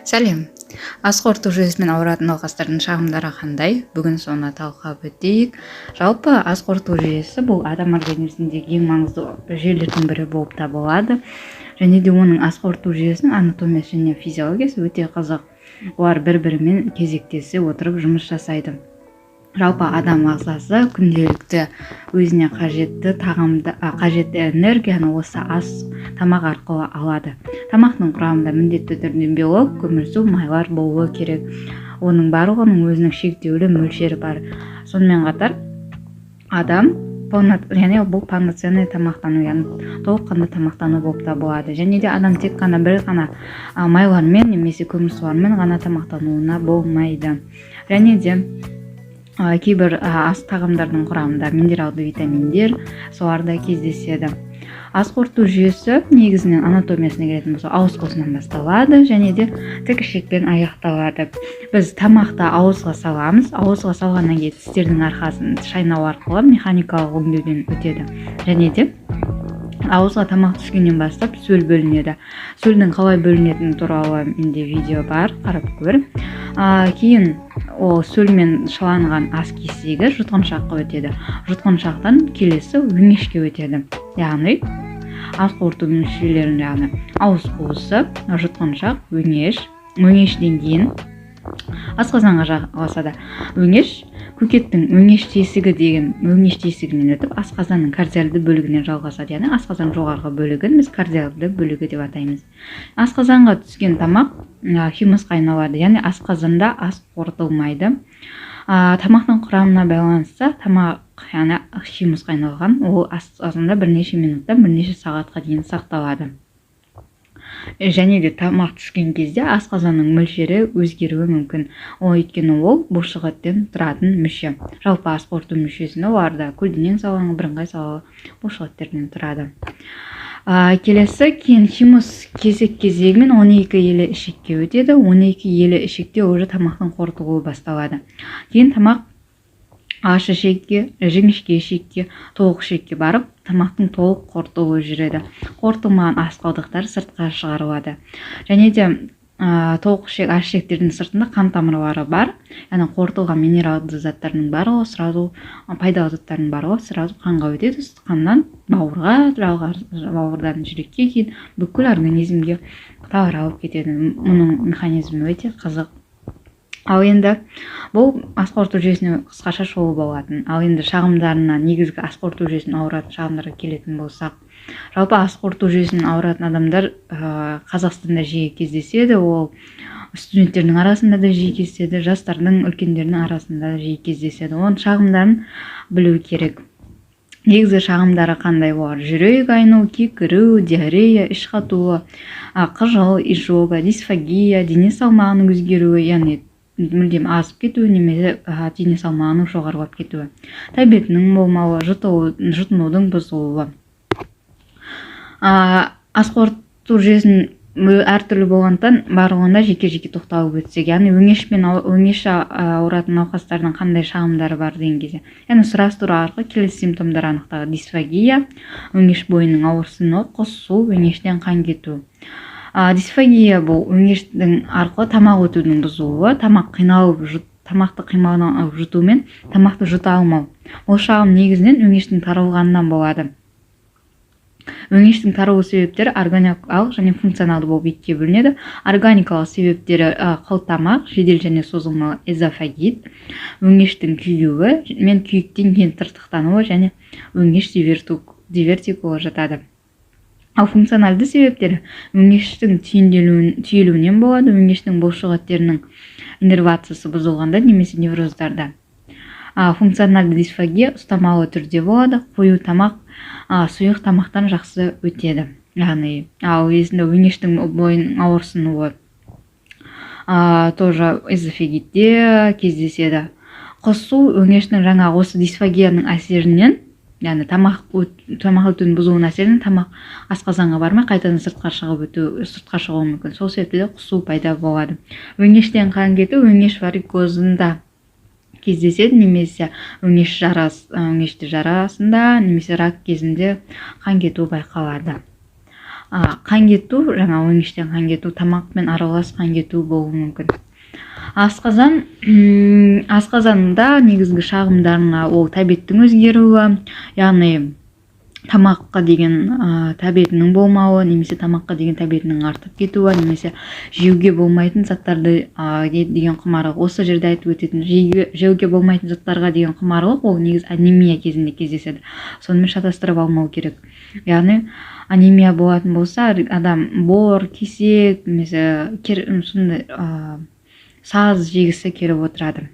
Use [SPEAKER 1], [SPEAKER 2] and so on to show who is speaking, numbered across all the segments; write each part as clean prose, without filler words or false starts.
[SPEAKER 1] Сәлем. Ас қорыту жүйесімен ауыратын науқастардың шағымдары қандай? Бүгін соны талқылап өтейік. Жалпы ас қорыту жүйесі бұл адам организміндегі ең маңызды жүйелердің бірі болып табылады. Және де оның ас қорыту жүйесінің анатомиясы және физиологиясы өте қызық. Олар бір-бірімен кезектесе отырып жұмыс жасайды. Жалпы адам ағзасы күнделікті өзіне қажетті қажетті энергияны осы тамақ арқылы алады. Тамақтың құрамында міндетті түрде белок, көмірсу, майлар болуы керек. Оның барлығының өзінің шектеулі мөлшері бар. Сонымен қатар адам бұл полноценный тамақтану, яғни толыққанды тамақтану болып табылады. Және де адам тек қана бір ғана майлармен немесе көмірсулармен ғана тамақтануына болмайды. Және де кейбір ас тағамдардың құрамында минералды витаминдер соларда кездеседі. Ас қорыту жүйесі негізінен анатомиясына келетін болса ауыз қуысынан басталады және де тік ішекпен аяқталады. Біз тамақты ауызға саламыз. Ауызға салғаннан кейін тістердің арқасын шайнау арқылы механикалық өңдеуден өтеді. Және де ауызға тамақ түскеннен бастап сөл бөлінеді. Сөлдің қалай бөлінетіні туралы менде видео бар, қарап көр. Кейін ол сөлмен шыланған ас кесегі жұтқыншаққа өтеді. Жұтқыншақтан келесі өңешке өтеді. Яғни ас қорыту мүшелерінің яғни ауыз қуысы, жұтқыншақ, өңештен кейін асқазанға жалғасады. Өңеш көкеттің өңеш тесігінен өтіп асқазанның кардиальды бөлігіне жалғасады. Яғни асқазан жоғарғы бөлігін біз кардиальды бөлігі деп атаймыз. Асқазанға түскен тамақ химусқа айналады. Яғни асқазанда ас қорытылмайды. Тамақтың құрамына байланысты тамақ яғни химусқа айналған, ол асқазанда бірнеше минуттан бірнеше сағатқа дейін сақталады. Және де тамақ түскен кезде асқазанның мөлшері өзгеруі мүмкін. Өйткені ол бұлшықеттен тұратын мүше. Жалпы ас қорыту мүшесінде оларда көлденең салаңы, бірыңғай салаңы бұлшықеттерден тұрады. Келесі кейін химус кесек кезегімен 12 елі ішекке өтеді. 12 елі ішекте уже тамақтың қорытылуы басталады. Кейін тамақ аш ішекке, жіңішке ішекке, толық ішекке барып, тамақтың толық қорытылуы жүреді. Қорытылмаған ас қалдықтары сыртқа шығарылады. Және де толық ішек, аш ішектердің сыртында қан тамырлары бар. Яғни қорытылған минералды заттардың барлығы сразу, пайдалы заттардың барлығы сразу қанға өтеді. Қаннан бауырға, бауырдан жүрекке, кейін бүкіл организмге таралып кетеді. Мұның механизмі өте қызық. Ал енді бұл ас қорыту жүйесіне қысқаша шолу болатын. Ал енді шағымдарына, негізгі ас қорыту жүйесінің ауыратын шағымдарға келетін болсақ, жалпы ас қорыту жүйесінің ауыратын адамдар Қазақстанда жиі кездеседі. Ол студенттердің арасында да жиі кездеседі, жастардың, үлкендердің арасында да жиі кездеседі. Оның шағымдарын білу керек. Негізгі шағымдары қандай олар? Жүрек айну, кекіру, диарея, іш қатуы, қыжыл, изжога, дисфагия, дене салмағының өзгеруі, яғни мүлдем азып кетуі немесе дене салмағының жоғарылап кетуі, тәбетінің болмауы, жұтынудың бұзылуы. Ас қорыту жүйесінің әртүрлі болғандықтан барлығында жеке-жеке тоқталып өтсек, яғни өңеш ауыратын науқастардың қандай шағымдары бар деген кезде. Яғни сұрастыру арқылы келесі симптомдар анықталады. Дисфагия, өңеш бойының ауырсыну, құсу, өңештен қан кету. Дисфагия бұл өңештің арқылы тамақ өтудің бұзылуы, тамақты қималынан жұтумен тамақты жұта алмау. Ол шағым негізінен өңештің тарылғанынан болады. Өңештің тарылу себептері органикалық және функционалды болып екіге бөлінеді. Органикалық себептері қылтамақ, жедел және созылмалы эзофагит, өңештің күйеуі мен күйіктен кейін тыртықтануы және өңеш дивертикулы жатады. Ал функционалды себептері өңештің түйілуінен болады, өңештің бұлшықеттерінің иннервациясы бұзылғанда немесе невроздарда. Функционалды дисфагия ұстамалы түрде болады, қою тамақ, сұйық тамақтан жақсы өтеді. Яғни, ал есінде өңештің бойының ауырсынуы тоже эзофагитте кездеседі. Құсу өңештің жаңа осы дисфагияның әсерінен, яғни тамақ өтудің бұзуының әсерінен тамақ асқазанға бармай қайтадан сыртқа шығуы мүмкін. Сол себепті құсу пайда болады. Өңештен қан кету өңеш варикозында кездеседі, немесе өңешті жарасында, немесе рак кезінде қан кету байқалады. қан кету, жаңа өң іштен қан кету, тамақпен аралас қан кету болуы мүмкін. Асқазанда негізгі шағымдарына ол тәбеттің өзгеруі, яғни тамаққа деген тәбетінің болмауы, немесе тамаққа деген тәбетінің артып кетуі, немесе жеуге болмайтын заттарды деген құмарлық. Осы жерде айтып өтетін жеуге болмайтын заттарға деген құмарлық ол негіз анемия кезінде кездеседі. Сонымен шатастырып алмау керек. Яғни анемия болатын болса, адам бор, кесек, немесе сондай саз жегісі келіп отырады.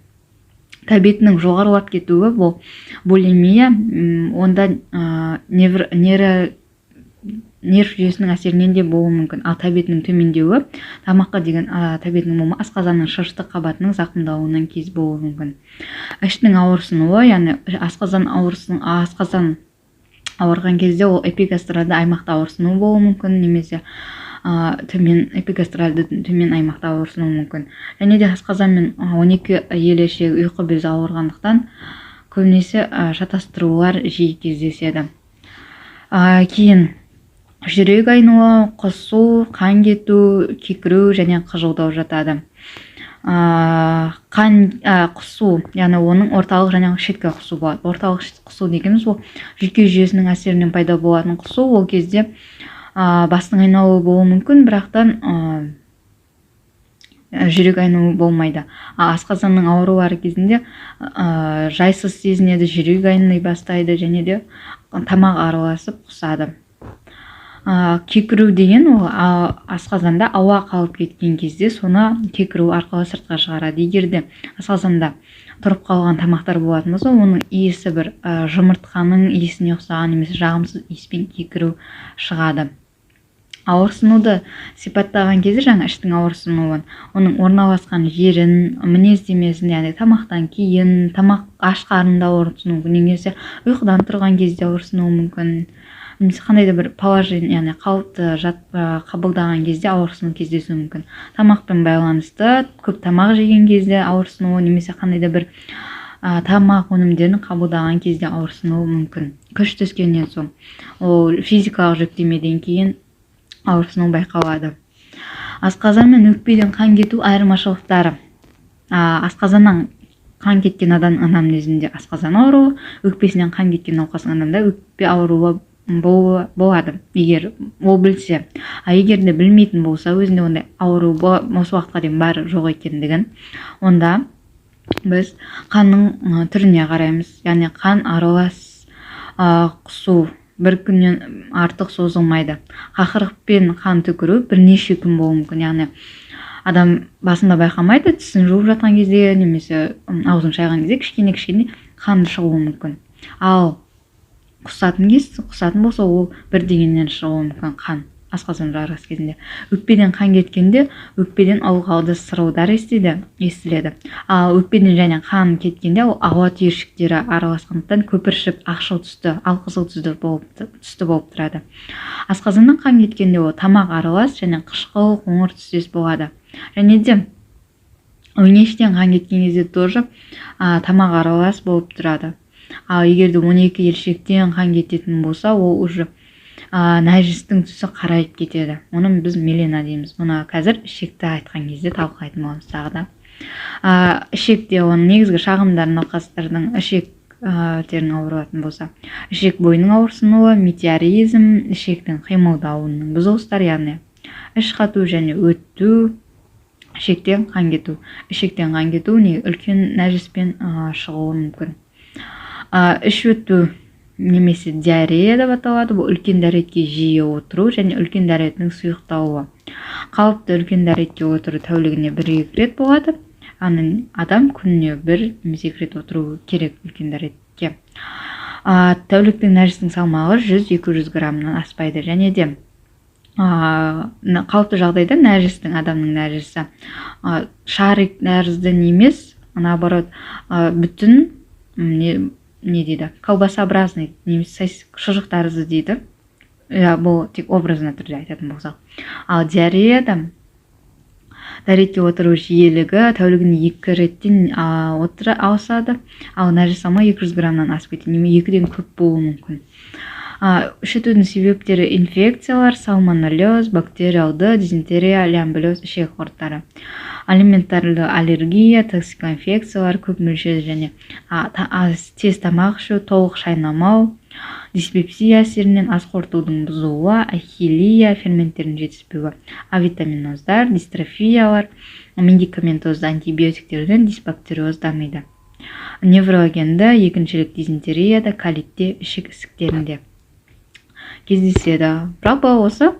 [SPEAKER 1] Тәбетінің жоғарылап кетуі бұл булимия, онда нерв жүйесінің әсерінен де болуы мүмкін. Ал тәбетінің төмендеуі тамаққа деген тәбетінің болмауы асқазанның шырышты қабатының зақымдалуынан кез болуы мүмкін. Іштің ауырсынуы, яғни асқазан ауырған кезде ол эпигастральды аймақта ауырсыну болуы мүмкін, немесе эпигастральды төмен аймақта ауырсынуы мүмкін. Және де асқазан мен 12 елешек ұйқы безі ауырғандықтан көбінесе шатастырулар жиі кездеседі. Кейін жүрек айнуы, құсу, қан кету, кекіру және қыжылдау жатады. Құсу, яғни оның орталық және шеткі құсу болады. Орталық құсу дегеніміз ол жүйке жүйесінің әсерінен пайда болатын құсу. Ол кезде бастың айналуы болуы мүмкін, бірақтан жүрек айнуы болмайды. Асқазанның аурулары кезінде жайсыз сезінеді, жүрек айной бастайды және де тамақ араласып құсады. Кекіру деген ол асқазанда ауа қалып кеткен кезде соны кекіру арқылы сыртқа шығарады. Егер де асқазанда тұрып қалған тамақтар болатын болса, оның иісі бір жұмыртқаның иісіне ұқсаған, немесе жағымсыз иіспен кекіру шығады. Ауырсынуды сипаттаған кезде жаңа іштің ауырсынуын, оның орналасқан жерін, мінездемесін, яғни тамақтан кейін, тамақ аш қарында ауырсыну мүмкін, немесе ұйқыдан тұрған кезде ауырсынуы мүмкін, немесе қандай да бір положение, яғни қалыпты қабылдаған кезде ауырсыну кездесуі мүмкін. Тамақпен байланысты көп тамақ жеген кезде ауырсынуы, немесе қандай да бір тамақ өнімдерін қабылдаған кезде ауырсынуы мүмкін. Күш түскеннен соң, ол физикалық жүктемеден кейін ауырсыну байқалады. Асқазан мен өкпеден қан кету айырмашылықтары. Асқазаннан қан кеткен адам анамнезінде асқазан ауруы, өкпесінен қан кеткен науқастың адамда өкпе ауруы болады, егер ол білсе. Егер де білмейтін болса, өзінде ондай ауру осы уақытқа дейін бар жоқ екендігін, онда біз қанның түріне қараймыз. Яғни қан аралас құсу бір күннен артық созылмайды. Қақырықпен қан түкіру бірнеше күн болуы мүмкін. Яғни адам басында байқамайды, тісін жуып жатқан кезде, немесе аузын шайған кезде кішкене қан шығуы мүмкін. Ал құсатын болса, ол бір дегеннен шығуы мүмкін қан. Асқазан жарылыс кезінде. Өкпеден қан кеткенде, өкпеден ылғалды сырылдар естіледі. Ал өкпеден және қан кеткенде, ол ауа түйіршіктері араласқандықтан көпіршіп, ақшыл түсті, алқызыл түсті болып тұрады. Асқазаннан қан кеткенде, ол тамақ аралас және қышқыл, қоңыр түстес болады. Және де өңештен қан кеткен кезде тоже тамақ аралас болып тұрады. Ал егер де 12 елшектен қан кететін болса, ол уже нәжістің түсі қарайып кетеді. Оны біз мелена дейміз. Мұны қазір ішекті айтқан кезде талқылайтын боламыз тағы да. Ішекте оның негізгі шағымдары науқастардың ішектерін ауыратын болса, ішек бойының ауырсынуы, метеоризм, ішектің қимылдауының бұзылыстар, яғни іш қату және өту, ішектен қан кету. Ішектен қан кету үлкен нәжіспен шығуы мүмкін. Іш өту немесе диарея деп аталады. Бұл үлкен дәретке жиі отыру және үлкен дәретінің сұйықталуы. Қалыпты үлкен дәретке отыру тәулігіне 1-2 рет болады. Адам күніне 1 немесе 2 рет отыру керек үлкен дәретке. Тәуліктің нәжістің салмағы 100-200 граммнан аспайды. Және де қалыпты жағдайда адамның нәжісі шарик тәрізді емес, наоборот, бүтін колбасообразный, немесе шұжық тәрізді дейді. Бұл тек образына түрде айтатын болсақ. Ал диареяда дәретке отыру жиілігі тәулігіне 2 реттен ауысады. Ал нәжіс салмағы 200 граммнан асып кетеді, немесе 2-ден көп болуы мүмкін. Үшітудің себептері инфекциялар, сальмонеллез, бактериалды дизентерия, лямблез, ішек құрттары. Алиментарлы аллергия, токсикоинфекциялар, көп мөлшерде және тез тамақ ішу, толық шайнамау, диспепсия әсерінен ас қорытудың бұзылуы, ахилия, ферменттердің жетіспеуі, авитаминоздар, дистрофиялар, медикаментозды антибиотиктерден дисбактериоз дамиды. Неврогенді екіншілік дизентерияда, колитте, ішек ісіктерінде кездеседі. Жалпы осы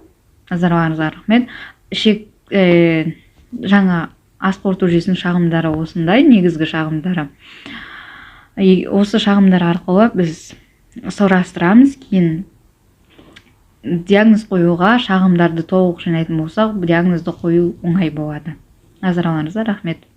[SPEAKER 1] назарларыңызға рахмет. Ішек жаңа ас қорыту жүйесінің шағымдары осындай, негізгі шағымдары. Осы шағымдар арқылы біз сұрастырамыз, кейін диагноз қоюға шағымдарды толық жинайтын болсақ, диагнозды қою оңай болады. Назарларыңызға рахмет.